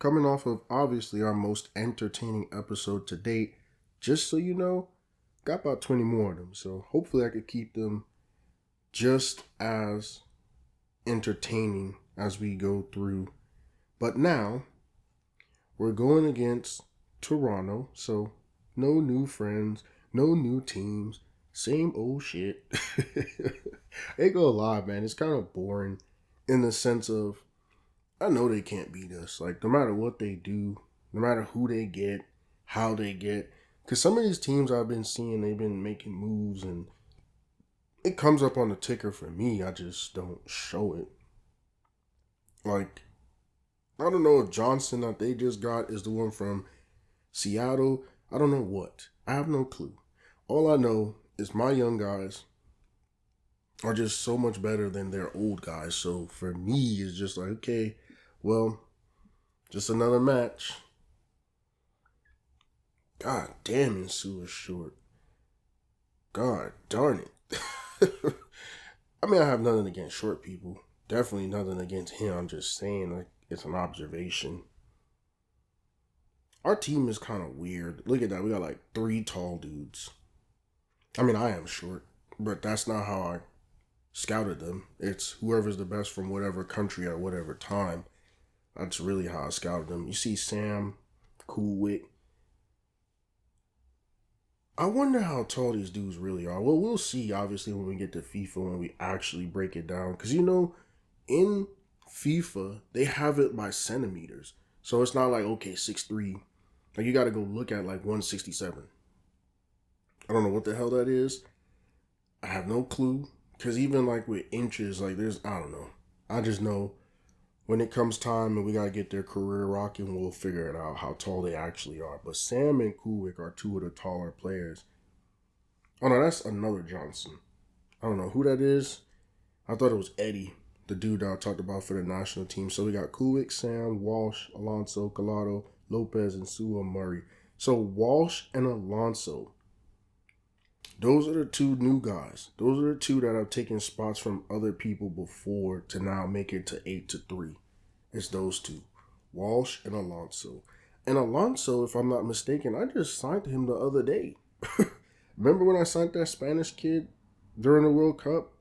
coming off of obviously our most entertaining episode to date. Just so you know, got about 20 more of them. So hopefully I could keep them just as entertaining as we go through. But now we're going against Toronto. So no new friends, no new teams, same old shit. Ain't gonna lie, man. It's kind of boring in the sense of I know they can't beat us. Like, no matter what they do, no matter who they get, how they get. Because some of these teams I've been seeing, they've been making moves and it comes up on the ticker for me. I just don't show it. Like, I don't know if Johnson that they just got is the one from Seattle. I don't know what. I have no clue. All I know is my young guys are just so much better than their old guys. So for me, it's just like, okay, well, just another match. God damn, Sue is short. God darn it. I mean, I have nothing against short people. Definitely nothing against him. I'm just saying, like, it's an observation. Our team is kind of weird. Look at that. We got like 3 tall dudes. I mean, I am short, but that's not how I scouted them. It's whoever's the best from whatever country at whatever time. That's really how I scouted them. You see Sam, Coolwick. I wonder how tall these dudes really are. Well, we'll see, obviously, when we get to FIFA, when we actually break it down. Because, in FIFA, they have it by centimeters. So it's not like, okay, 6'3". Like, you got to go look at, like, 167. I don't know what the hell that is. I have no clue. Because even, like, with inches, like, I don't know. I just know when it comes time and we got to get their career rocking, we'll figure it out how tall they actually are. But Sam and Kulik are 2 of the taller players. Oh, no, that's another Johnson. I don't know who that is. I thought it was Eddie, the dude that I talked about for the national team. So we got Kulik, Sam, Walsh, Alonso, Collado, Lopez, and Sua Murray. So Walsh and Alonso, those are the 2 new guys. Those are the 2 that have taken spots from other people before to now make it to 8-3. It's those 2, Walsh and Alonso. And Alonso, if I'm not mistaken, I just signed him the other day. Remember when I signed that Spanish kid during the World Cup?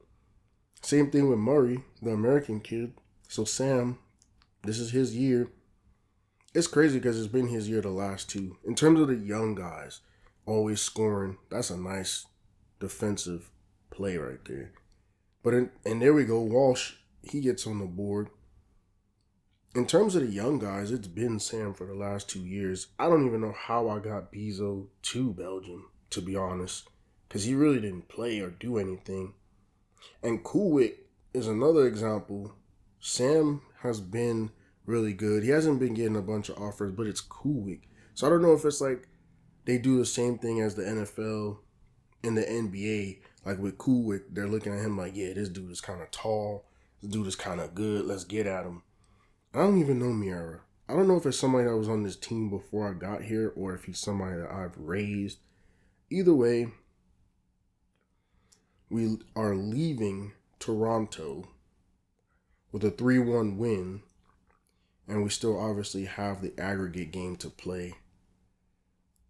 Same thing with Murray, the American kid. So Sam, this is his year. It's crazy because it's been his year the last 2. In terms of the young guys, always scoring, that's a nice defensive play right there. And there we go, Walsh, he gets on the board. In terms of the young guys, it's been Sam for the last 2 years. I don't even know how I got Bezo to Belgium, to be honest, because he really didn't play or do anything. And Kulik is another example. Sam has been really good. He hasn't been getting a bunch of offers, but it's Kulik. So I don't know if it's like they do the same thing as the NFL and the NBA. Like with Kulik, they're looking at him like, yeah, this dude is kind of tall. This dude is kind of good. Let's get at him. I don't even know Miara. I don't know if it's somebody that was on this team before I got here or if he's somebody that I've raised. Either way, we are leaving Toronto with a 3-1 win, and we still obviously have the aggregate game to play.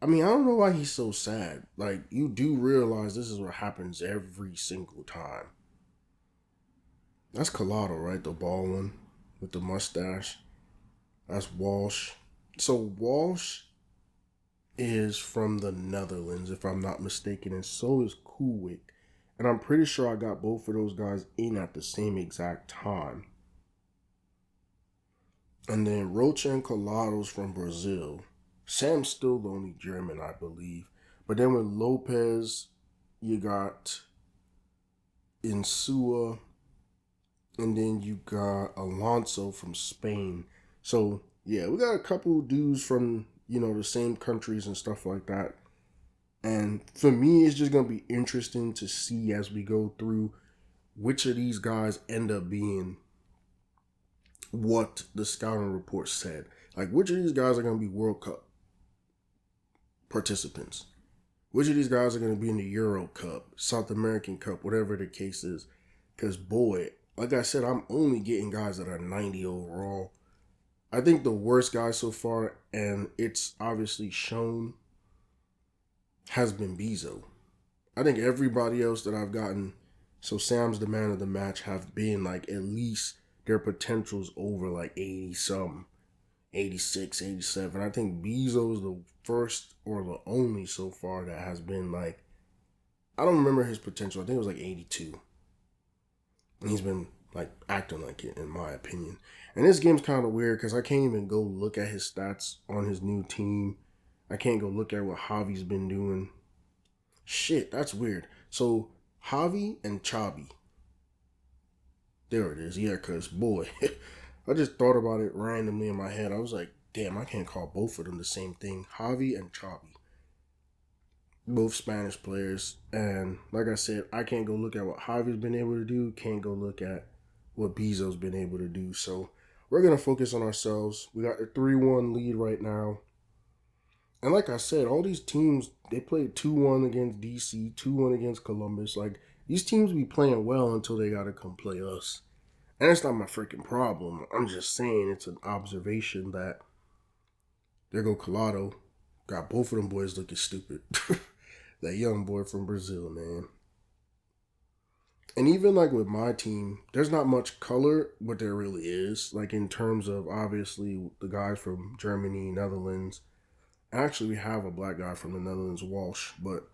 I mean, I don't know why he's so sad. Like, you do realize this is what happens every single time. That's Collado, right? The ball one with the mustache. That's Walsh. So Walsh is from the Netherlands, if I'm not mistaken, and so is Kulik. And I'm pretty sure I got both of those guys in at the same exact time. And then Rocha and Colado's from Brazil. Sam's still the only German, I believe. But then with Lopez, you got Insua, and then you got Alonso from Spain. So, yeah, we got a couple dudes from, the same countries and stuff like that. And for me, it's just going to be interesting to see as we go through which of these guys end up being what the scouting report said. Like, which of these guys are going to be World Cup participants? Which of these guys are going to be in the Euro Cup, South American Cup, whatever the case is? Because, boy, like I said, I'm only getting guys that are 90 overall. I think the worst guy so far, and it's obviously shown, has been Bezo. I think everybody else that I've gotten, so Sam's the man of the match, have been like at least their potential's over like 80 something, 86, 87. I think Bezo's the first or the only so far that has been like, I don't remember his potential. I think it was like 82. And he's been like acting like it, in my opinion. And this game's kind of weird because I can't even go look at his stats on his new team. I can't go look at what Javi's been doing. Shit, that's weird. So Javi and Chabi. There it is. Yeah, because boy, I just thought about it randomly in my head. I was like, damn, I can't call both of them the same thing. Javi and Chabi. Both Spanish players. And like I said, I can't go look at what Javi's been able to do. Can't go look at what Bezo's been able to do. So we're going to focus on ourselves. We got a 3-1 lead right now. And like I said, all these teams, they played 2-1 against DC, 2-1 against Columbus. Like, these teams be playing well until they got to come play us. And it's not my freaking problem. I'm just saying it's an observation that there go Collado. Got both of them boys looking stupid. That young boy from Brazil, man. And even like with my team, there's not much color, but there really is. Like in terms of obviously the guys from Germany, Netherlands. Actually, we have a black guy from the Netherlands, Walsh, but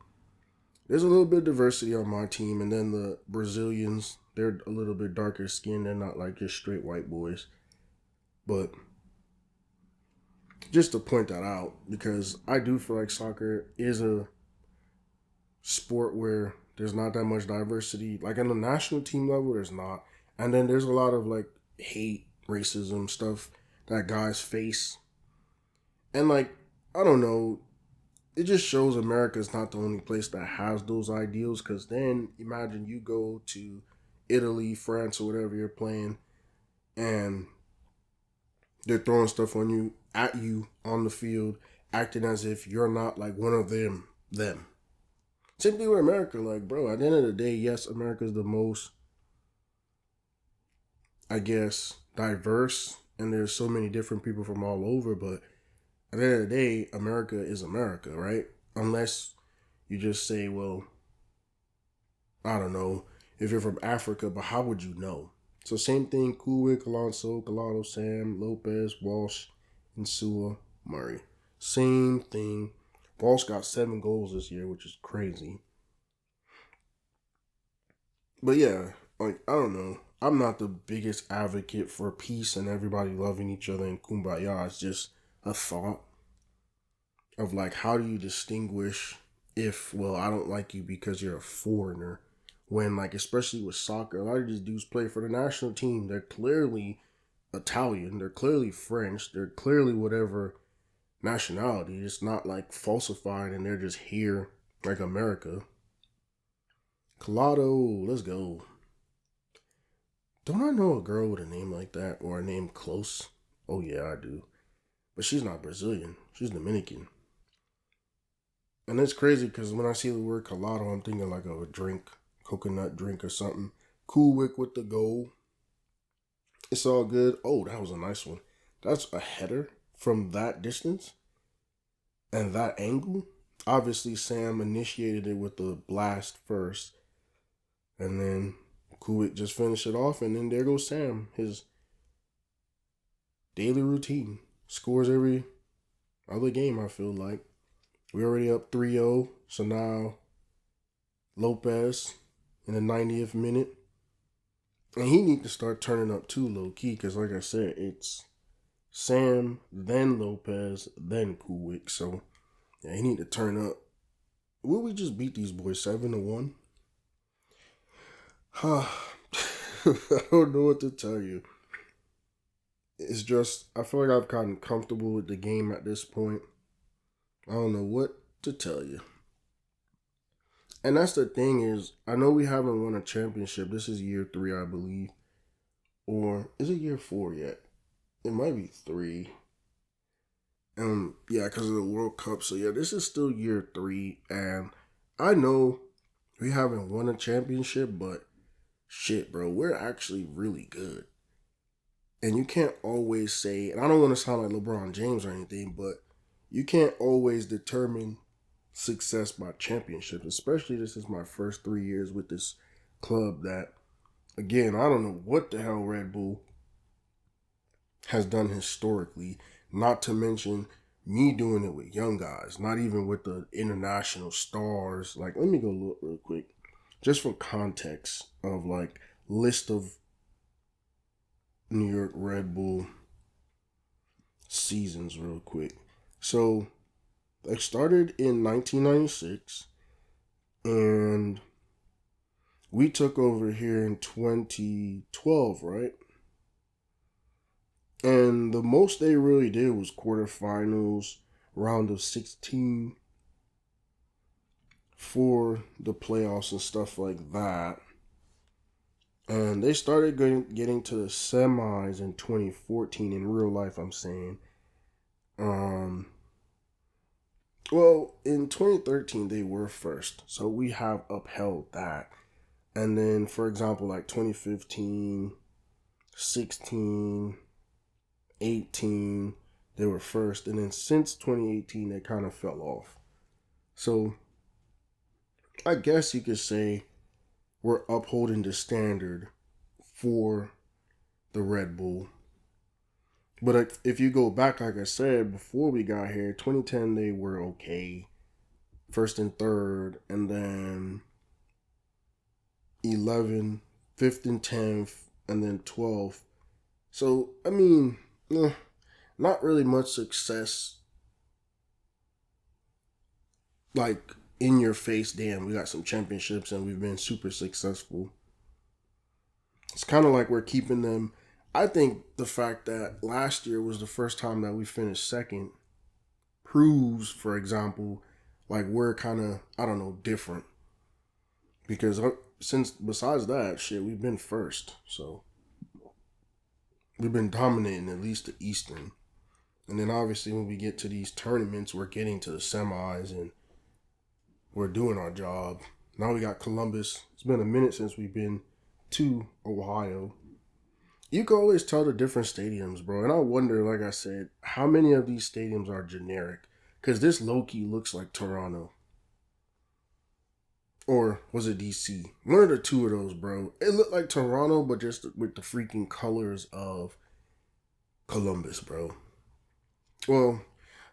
there's a little bit of diversity on my team. And then the Brazilians, they're a little bit darker skinned. They're not like just straight white boys. But just to point that out, because I do feel like soccer is a sport where there's not that much diversity. Like on the national team level, there's not. And then there's a lot of like hate, racism stuff that guys face. And like, I don't know, it just shows America's not the only place that has those ideals. Because then imagine you go to Italy, France, or whatever you're playing, and they're throwing stuff on you, at you on the field, acting as if you're not like one of them. Same thing with America. Like, bro, at the end of the day, yes, America's the most, I guess, diverse, and there's so many different people from all over, but at the end of the day, America is America, right? Unless you just say, well, I don't know, if you're from Africa, but how would you know? So same thing, Kulik, Alonso, Gallardo, Sam, Lopez, Walsh, Insua, Murray. Same thing. Walsh got 7 goals this year, which is crazy. But yeah, like, I don't know. I'm not the biggest advocate for peace and everybody loving each other and kumbaya. It's just a thought of like, how do you distinguish if, well, I don't like you because you're a foreigner? When, like, especially with soccer, a lot of these dudes play for the national team. They're clearly Italian. They're clearly French. They're clearly whatever nationality. It's not like falsified and they're just here like America. Collado, let's go. Don't I know a girl with a name like that or a name close? Oh yeah, I do. But she's not Brazilian. She's Dominican. And it's crazy because when I see the word Collado, I'm thinking like of a drink, coconut drink or something. Cool Wick with the goal. It's all good. Oh, that was a nice one. That's a header from that distance and that angle. Obviously, Sam initiated it with the blast first. And then Kuwait just finished it off. And then there goes Sam. His daily routine. Scores every other game, I feel like. We're already up 3-0. So now Lopez in the 90th minute. And he needs to start turning up too, low key. Because like I said, it's Sam, then Lopez, then Kuwait. So yeah, he need to turn up. Will we just beat these boys 7-1? I don't know what to tell you. It's just, I feel like I've gotten comfortable with the game at this point. I don't know what to tell you. And that's the thing is, I know we haven't won a championship. This is year 3, I believe. Or is it year 4 yet? It might be 3. Yeah, because of the World Cup. So yeah, this is still year 3. And I know we haven't won a championship, but shit, bro, we're actually really good. And you can't always say, and I don't want to sound like LeBron James or anything, but you can't always determine success by championships, especially this is my first 3 years with this club that, again, I don't know what the hell Red Bull has done historically, not to mention me doing it with young guys, not even with the international stars. Like, let me go look real quick, just for context of like list of New York Red Bull seasons real quick. So they started in 1996 and we took over here in 2012, right? And the most they really did was quarterfinals, round of 16 for the playoffs and stuff like that. And they started getting to the semis in 2014 in real life, I'm saying. Well, in 2013 they were first. So we have upheld that. And then for example, like 2015, 16, 18, they were first, and then since 2018 they kind of fell off. So I guess you could say we're upholding the standard for the Red Bull. But if you go back, like I said, before we got here, 2010 they were okay, first and third, and then 11, 5th and 10th, and then 12th. So, I mean, not really much success. Like, in your face, damn, we got some championships and we've been super successful. It's kind of like we're keeping them. I think the fact that last year was the first time that we finished second proves, for example, like we're kind of, I don't know, different. Because since, besides that, shit, we've been first. So, we've been dominating at least the Eastern. And then obviously when we get to these tournaments, we're getting to the semis and we're doing our job. Now we got Columbus. It's been a minute since we've been to Ohio. You can always tell the different stadiums, bro. And I wonder, like I said, how many of these stadiums are generic? Because this low-key looks like Toronto. Or was it DC? One of the two of those, bro. It looked like Toronto, but just with the freaking colors of Columbus, bro. Well,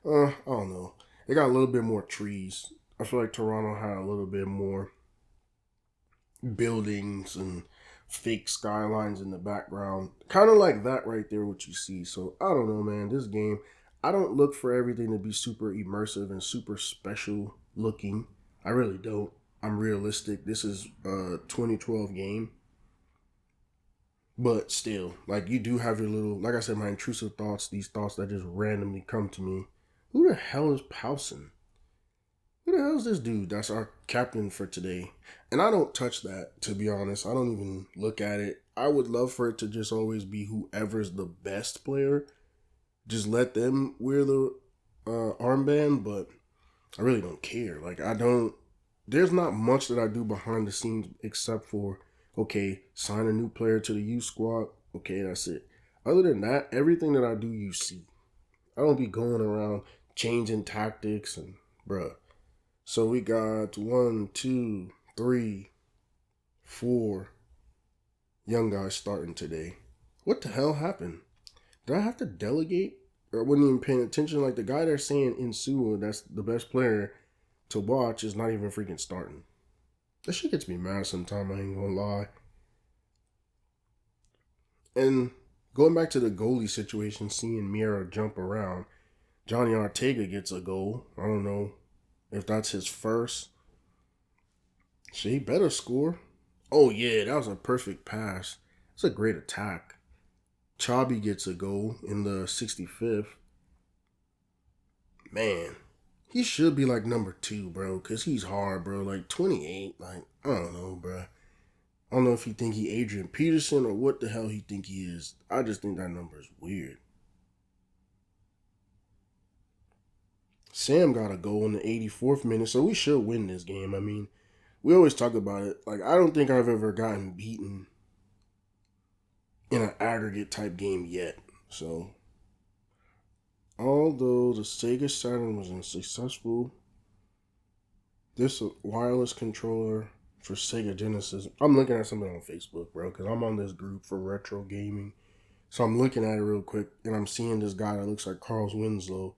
I don't know. They got a little bit more trees. I feel like Toronto had a little bit more buildings and fake skylines in the background. Kind of like that right there, what you see. So, I don't know, man. This game, I don't look for everything to be super immersive and super special looking. I really don't. I'm realistic. This is a 2012 game. But still, like, you do have your little, like I said, my intrusive thoughts, these thoughts that just randomly come to me. Who the hell is Powson? Who the hell is this dude that's our captain for today? And I don't touch that, to be honest. I don't even look at it. I would love for it to just always be whoever's the best player. Just let them wear the armband, but I really don't care. Like, there's not much that I do behind the scenes except for, okay, sign a new player to the youth squad. Okay, that's it. Other than that, everything that I do, you see. I don't be going around changing tactics and, bruh. So we got 1, 2, 3, 4 young guys starting today. What the hell happened? Did I have to delegate? Or I wasn't even paying attention? Like, the guy they're saying Insua, that's the best player to watch, is not even freaking starting. That shit gets me mad sometimes, I ain't gonna lie. And going back to the goalie situation, seeing Mira jump around, Johnny Ortega gets a goal. I don't know if that's his first. Shit, he better score. Oh, yeah, that was a perfect pass. It's a great attack. Chabi gets a goal in the 65th. Man, he should be like number 2, bro, because he's hard, bro. Like 28, like, I don't know, bro. I don't know if he think he Adrian Peterson or what the hell he think he is. I just think that number is weird. Sam got a goal in the 84th minute, so we should win this game. I mean, we always talk about it. Like, I don't think I've ever gotten beaten in an aggregate type game yet. So, although the Sega Saturn was unsuccessful, this wireless controller for Sega Genesis. I'm looking at something on Facebook, bro, because I'm on this group for retro gaming. So I'm looking at it real quick, and I'm seeing this guy that looks like Carl Winslow.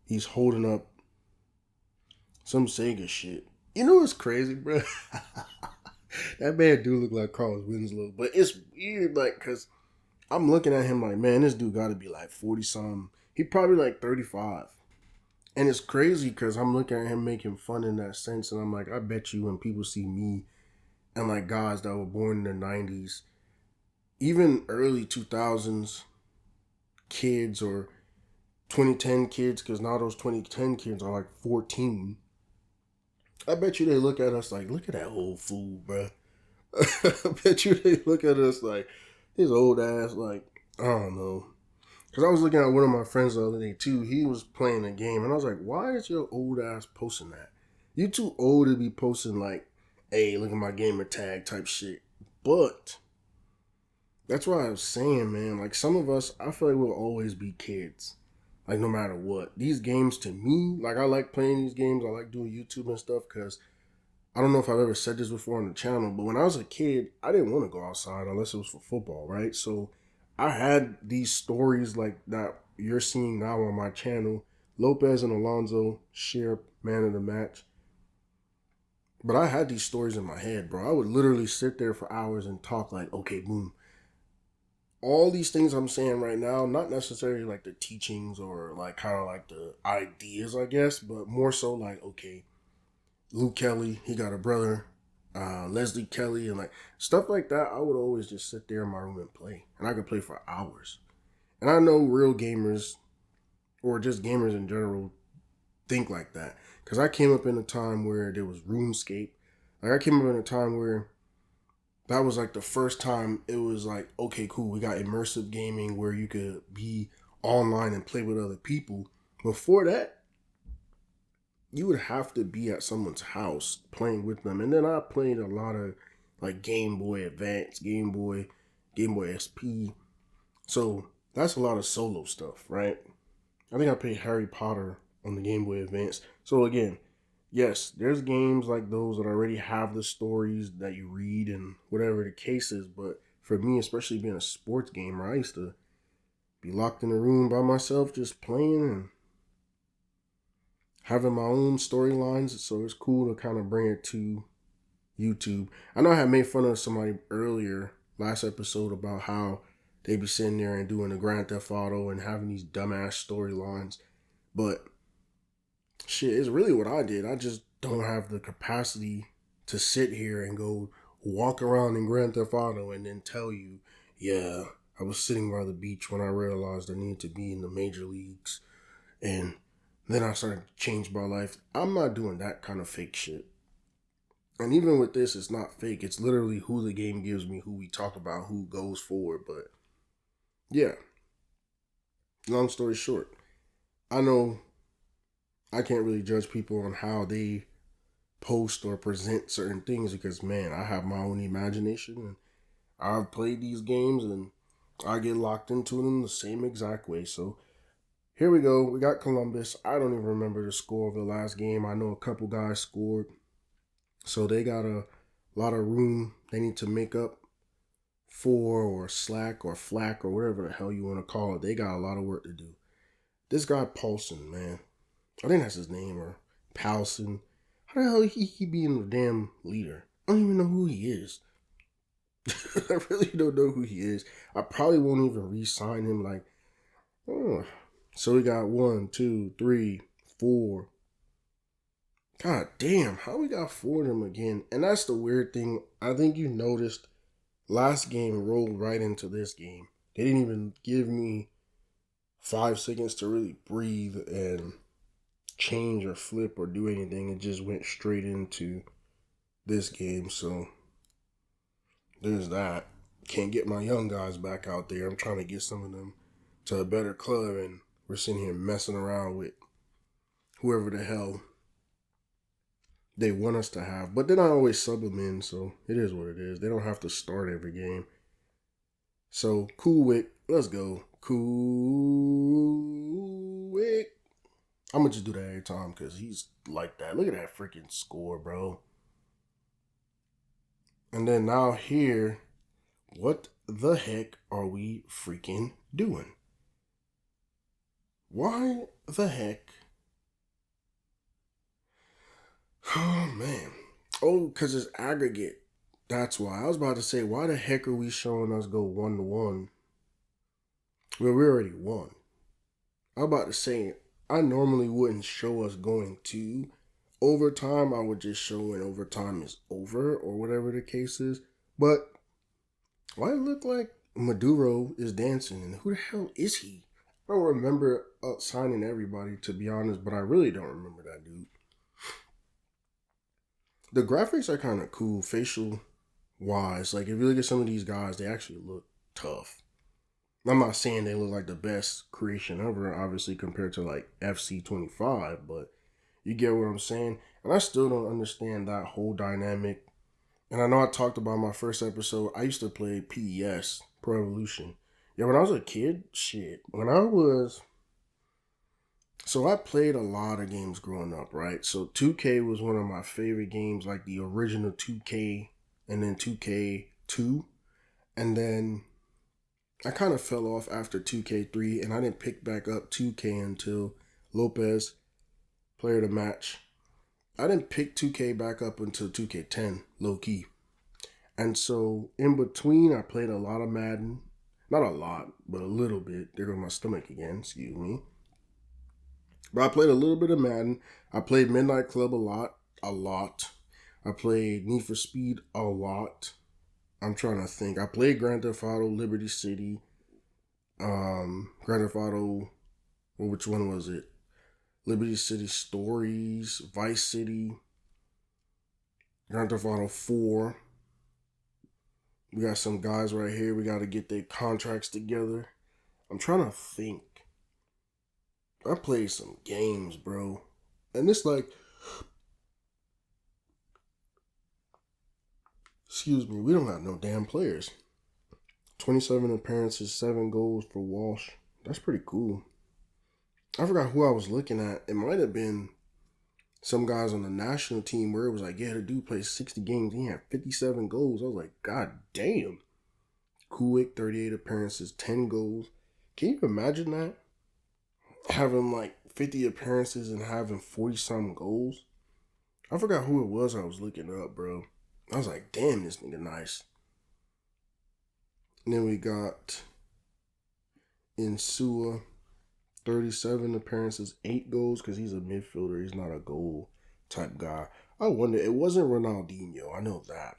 He's holding up some Sega shit. You know what's crazy, bro? That man do look like Carl Winslow, but it's weird, like, cause I'm looking at him like, man, this dude got to be like 40 something. He probably like 35. And it's crazy because I'm looking at him making fun in that sense, and I'm like, I bet you when people see me and like guys that were born in the 90s, even early 2000s kids or 2010 kids, because now those 2010 kids are like 14. I bet you they look at us like, look at that old fool, bro. I bet you they look at us like, his old ass, like, I don't know. Because I was looking at one of my friends the other day too. He was playing a game, and I was like, why is your old ass posting that? You too old to be posting like, hey, look at my gamer tag type shit. But that's why I was saying, man, like some of us, I feel like we'll always be kids. Like no matter what. These games to me, like I like playing these games. I like doing YouTube and stuff because I don't know if I've ever said this before on the channel, but when I was a kid, I didn't want to go outside unless it was for football, right? So I had these stories like that you're seeing now on my channel. Lopez and Alonso share man of the match. But I had these stories in my head, bro. I would literally sit there for hours and talk like, okay, boom. All these things I'm saying right now, not necessarily like the teachings or like kind of like the ideas, I guess, but more so like, okay, Luke Kelly, he got a brother, Leslie Kelly, and like stuff like that. I would always just sit there in my room and play, and I could play for hours. And I know real gamers or just gamers in general think like that because I came up in a time where there was RuneScape. Like I came up in a time where that was like the first time it was like, okay, cool, we got immersive gaming where you could be online and play with other people. Before that, you would have to be at someone's house playing with them. And then I played a lot of like Game Boy Advance, Game Boy SP. So that's a lot of solo stuff, right? I think I played Harry Potter on the Game Boy Advance. So again, yes, there's games like those that already have the stories that you read and whatever the case is. But for me, especially being a sports gamer, I used to be locked in a room by myself just playing and having my own storylines. So it's cool to kind of bring it to YouTube. I know I had made fun of somebody earlier last episode about how they be sitting there and doing the Grand Theft Auto and having these dumbass storylines. But shit, it's really what I did. I just don't have the capacity to sit here and go walk around in Grand Theft Auto and then tell you, yeah, I was sitting by the beach when I realized I needed to be in the major leagues. And then I started to change my life. I'm not doing that kind of fake shit. And even with this, it's not fake. It's literally who the game gives me, who we talk about, who goes forward. But yeah, long story short, I know I can't really judge people on how they post or present certain things because, man, I have my own imagination and I've played these games and I get locked into them the same exact way. So here we go. We got Columbus. I don't even remember the score of the last game. I know a couple guys scored. So they got a lot of room they need to make up for or slack or flack or whatever the hell you want to call it. They got a lot of work to do. This guy Paulson, man. I think that's his name, or Paulson. How the hell he being the damn leader? I don't even know who he is. I really don't know who he is. I probably won't even re-sign him. Like, oh. So we got 1, 2, 3, 4. God damn, how we got 4 of them again? And that's the weird thing. I think you noticed last game rolled right into this game. They didn't even give me 5 seconds to really breathe and change or flip or do anything. It just went straight into this game. So there's that. Can't get my young guys back out there. I'm trying to get some of them to a better club, and we're sitting here messing around with whoever the hell they want us to have. But then I always sub them in, so it is what it is. They don't have to start every game. So, Cool Wick, let's go. Cool Wick. I'm going to just do that every time because he's like that. Look at that freaking score, bro. And then now here, what the heck are we freaking doing? Why the heck? Oh, man. Oh, because it's aggregate. That's why. I was about to say, why the heck are we showing us go 1-1? Well, we already won. I'm about to say, I normally wouldn't show us going to overtime. I would just show when overtime is over or whatever the case is. But why it look like Maduro is dancing? And who the hell is he? I don't remember signing everybody, to be honest, but I really don't remember that dude. The graphics are kind of cool, facial wise. Like, if you look at some of these guys, they actually look tough. I'm not saying they look like the best creation ever, obviously, compared to like FC25, but you get what I'm saying. And I still don't understand that whole dynamic. And I know I talked about my first episode. I used to play PES, Pro Evolution. Yeah, when I was a kid, so I played a lot of games growing up, right? So 2K was one of my favorite games, like the original 2K and then 2K2. And then I kind of fell off after 2K3 and I didn't pick back up 2K until Lopez, player of the match. I didn't pick 2K back up until 2K10, low key. And so in between, I played a lot of Madden. Not a lot, but a little bit. There goes my stomach again, excuse me. But I played a little bit of Madden. I played Midnight Club a lot. I played Need for Speed a lot. I'm trying to think. I played Grand Theft Auto, Liberty City, Grand Theft Auto, well, which one was it? Liberty City Stories, Vice City, Grand Theft Auto 4. We got some guys right here. We got to get their contracts together. I'm trying to think. I played some games, bro. And it's like, excuse me, we don't have no damn players. 27 appearances, 7 goals for Walsh. That's pretty cool. I forgot who I was looking at. It might have been some guys on the national team where it was like, yeah, the dude played 60 games. He had 57 goals. I was like, God damn. Kuwik, 38 appearances, 10 goals. Can you imagine that? Having like 50 appearances and having 40-some goals. I forgot who it was I was looking up, bro. I was like, damn, this nigga nice. And then we got Insua, 37 appearances, 8 goals, because he's a midfielder. He's not a goal type guy. I wonder, it wasn't Ronaldinho. I know that.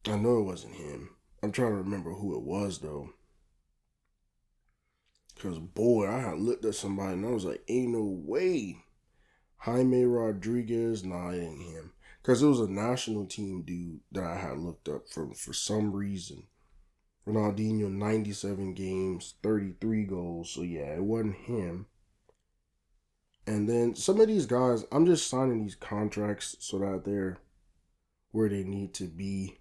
I know it wasn't him. I'm trying to remember who it was, though. Because, boy, I had looked at somebody and I was like, ain't no way. Jaime Rodriguez, nah, it ain't him. Because it was a national team dude that I had looked up for some reason. Ronaldinho, 97 games, 33 goals. So, yeah, it wasn't him. And then some of these guys, I'm just signing these contracts so that they're where they need to be.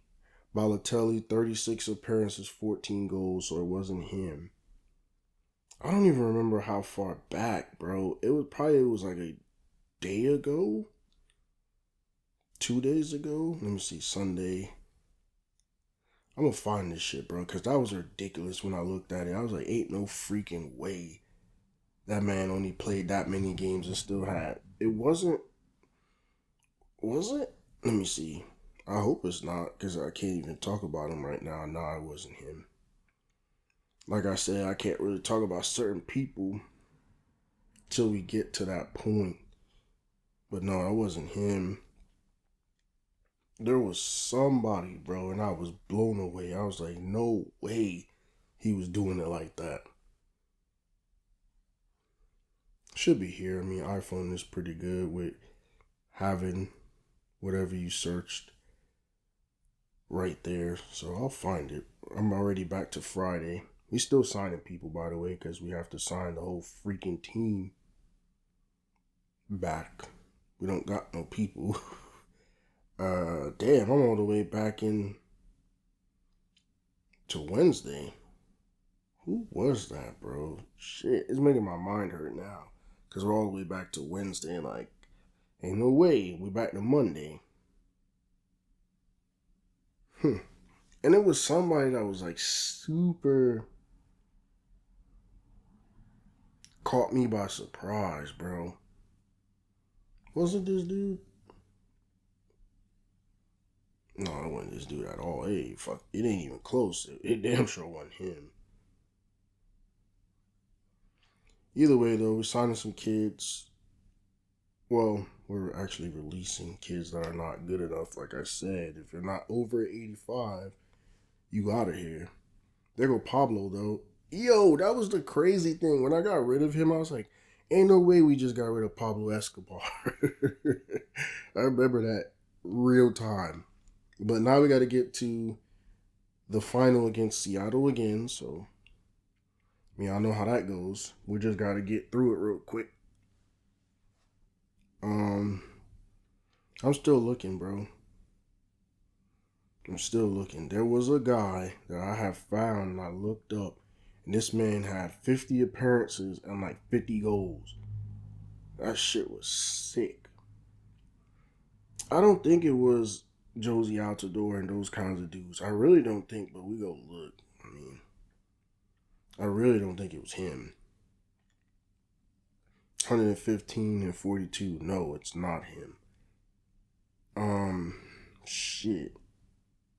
Balotelli, 36 appearances, 14 goals. So, it wasn't him. I don't even remember how far back, bro. It was like a day ago. 2 days ago. Let me see, Sunday. I'm gonna find this shit, bro, because that was ridiculous when I looked at it. I was like, ain't no freaking way that man only played that many games and still had. It wasn't. Was it? Let me see. I hope it's not, because I can't even talk about him right now. Nah, it wasn't him. Like I said, I can't really talk about certain people till we get to that point. But no, it wasn't him. There was somebody, bro, and I was blown away. I was like, no way he was doing it like that. Should be here. I mean, iPhone is pretty good with having whatever you searched right there. So I'll find it. I'm already back to Friday. We still signing people, by the way, because we have to sign the whole freaking team back. We don't got no people. Damn, I'm all the way back in to Wednesday. Who was that, bro? Shit, it's making my mind hurt now. Because we're all the way back to Wednesday. And like, ain't no way. We back to Monday. And it was somebody that was like super caught me by surprise, bro. Wasn't this dude? No, it wasn't this dude at all. Hey, fuck, it ain't even close. It damn sure wasn't him. Either way, though, we're signing some kids. Well, we're actually releasing kids that are not good enough. Like I said, if you're not over 85, you out of here. There go Pablo, though. Yo, that was the crazy thing. When I got rid of him, I was like, ain't no way we just got rid of Pablo Escobar. I remember that real time. But now we got to get to the final against Seattle again. So, I mean, I know how that goes. We just got to get through it real quick. I'm still looking, bro. I'm still looking. There was a guy that I have found and I looked up, and this man had 50 appearances and like 50 goals. That shit was sick. I don't think it was Josie Altidore and those kinds of dudes. I really don't think, but we go look. I mean, I really don't think it was him. 115 and 42. No, it's not him. Shit.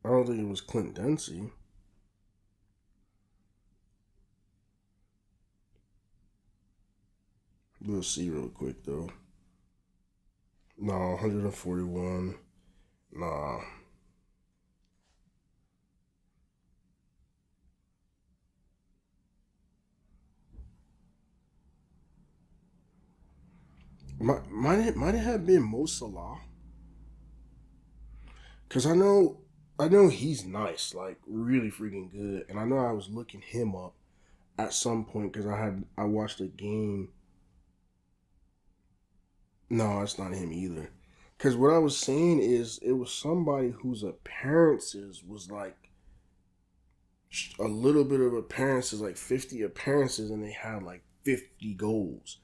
I don't think it was Clint Dempsey. We'll see real quick though. No, 141. Nah. Might it have been Mo Salah? Cause I know he's nice, like really freaking good, and I know I was looking him up at some point because I watched a game. No, it's not him either. Cause what I was saying is it was somebody whose appearances was like a little bit of appearances, like 50 appearances, and they had like 50 goals.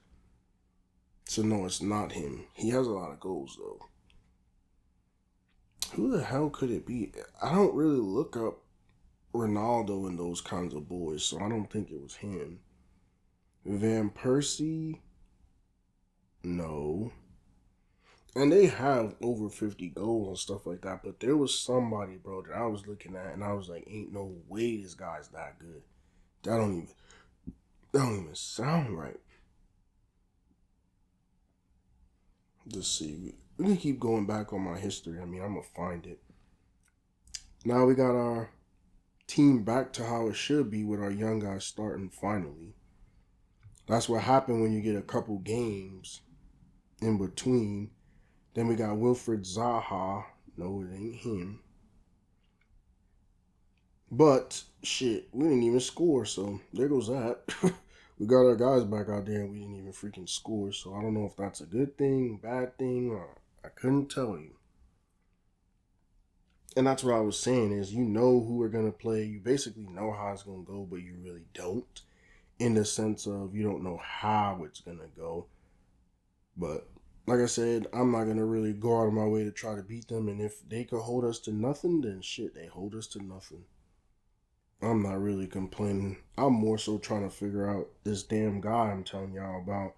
So no, it's not him. He has a lot of goals though. Who the hell could it be? I don't really look up Ronaldo and those kinds of boys, so I don't think it was him. Van Persie, no. And they have over 50 goals and stuff like that, but there was somebody, bro, that I was looking at and I was like, ain't no way this guy's that good. That don't even sound right. Let's see. We can keep going back on my history. I mean, I'm gonna find it. Now we got our team back to how it should be with our young guys starting finally. That's what happened when you get a couple games in between. Then we got Wilfred Zaha. No, it ain't him. But shit, we didn't even score, so there goes that. We got our guys back out there and we didn't even freaking score. So I don't know if that's a good thing, bad thing, or I couldn't tell you. And that's what I was saying is you know who we're gonna play. You basically know how it's gonna go, but you really don't. In the sense of you don't know how it's gonna go. But like I said, I'm not gonna really go out of my way to try to beat them. And if they could hold us to nothing, then shit, they hold us to nothing. I'm not really complaining. I'm more so trying to figure out this damn guy I'm telling y'all about.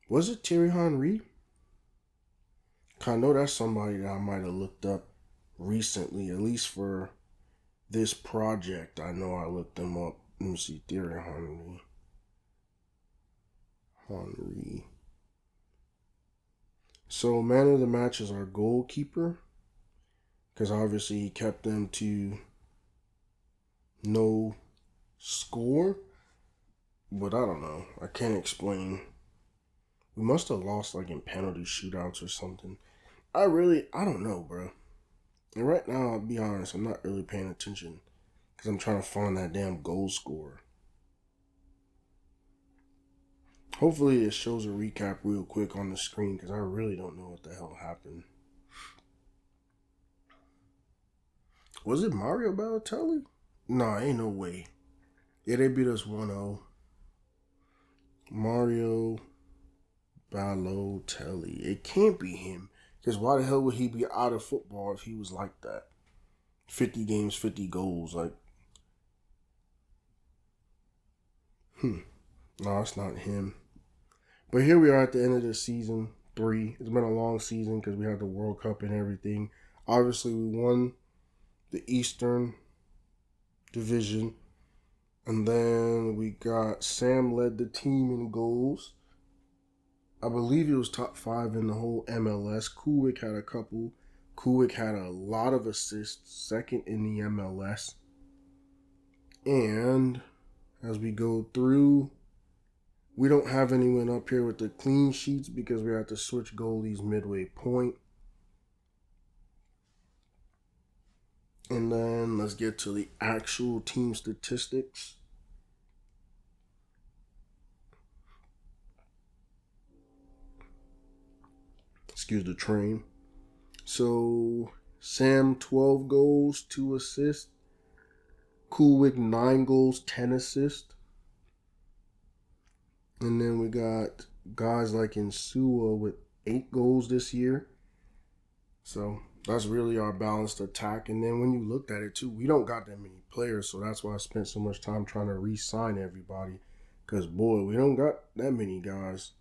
Was it Thierry Henry? I know that's somebody that I might have looked up recently, at least for this project. I know I looked them up. Let me see, Thierry Henry. So, man of the match is our goalkeeper. Because obviously he kept them to no score. But I don't know. I can't explain. We must have lost like in penalty shootouts or something. I don't know, bro. And right now, I'll be honest, I'm not really paying attention. Because I'm trying to find that damn goal scorer. Hopefully it shows a recap real quick on the screen because I really don't know what the hell happened. Was it Mario Balotelli? Nah, ain't no way. Yeah, they beat us 1-0. Mario Balotelli. It can't be him. Because why the hell would he be out of football if he was like that? 50 games, 50 goals. Like, no, it's not him. But here we are at the end of the season 3. It's been a long season because we had the World Cup and everything. Obviously, we won the Eastern Division. And then we got Sam led the team in goals. I believe he was top 5 in the whole MLS. Kuwik had a couple. Kuwik had a lot of assists, second in the MLS. And as we go through, we don't have anyone up here with the clean sheets because we have to switch goalies midway point. And then let's get to the actual team statistics. Excuse the train. So, Sam, 12 goals, 2 assists. Kuwik, 9 goals, 10 assists. And then we got guys like Insua with 8 goals this year. So, that's really our balanced attack. And then when you looked at it, too, we don't got that many players. So, that's why I spent so much time trying to re-sign everybody. Because, boy, we don't got that many guys.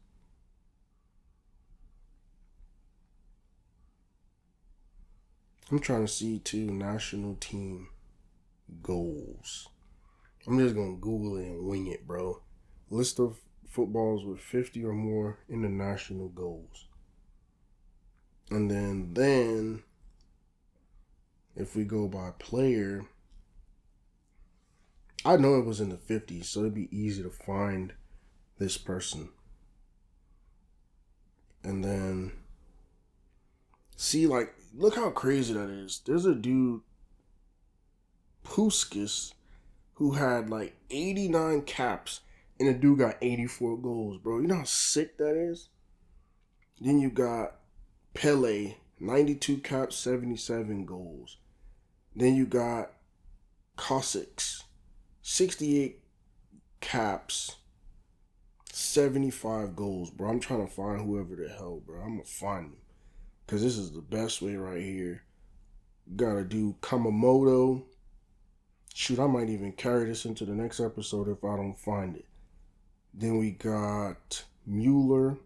I'm trying to see, too, national team goals. I'm just going to Google it and wing it, bro. List of footballs with 50 or more international goals. And then if we go by player, I know it was in the 50s, so it'd be easy to find this person. And then see, like, look how crazy that is. There's a dude, Puskas, who had like 89 caps, and the dude got 84 goals, bro. You know how sick that is? Then you got Pele, 92 caps, 77 goals. Then you got Cossacks, 68 caps, 75 goals, bro. I'm trying to find whoever the hell, bro. I'm going to find them. Because this is the best way right here. Gotta do Kamamoto. Shoot, I might even carry this into the next episode if I don't find it. Then we got Mueller.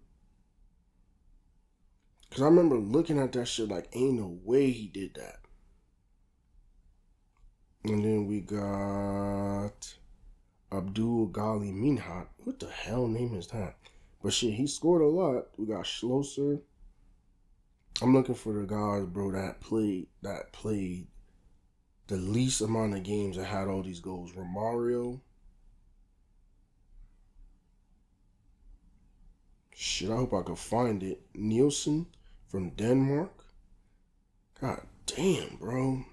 Because I remember looking at that shit like, ain't no way he did that. And then we got Abdul Ghali Minhat. What the hell name is that? But shit, he scored a lot. We got Schlosser. I'm looking for the guys, bro, that played the least amount of games that had all these goals. Romario. Shit, I hope I can find it. Nielsen from Denmark. God damn, bro.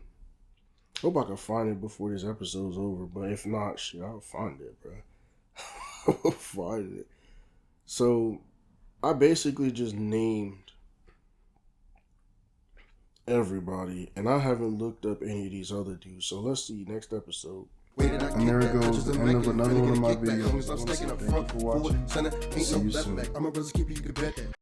Hope I can find it before this episode's over. But if not, shit, I'll find it, bro. I'll find it. So, I basically just named everybody, and I haven't looked up any of these other dudes. So let's see next episode. And there it goes, the end of another one of my videos. I want to say thank you for watching. See you soon.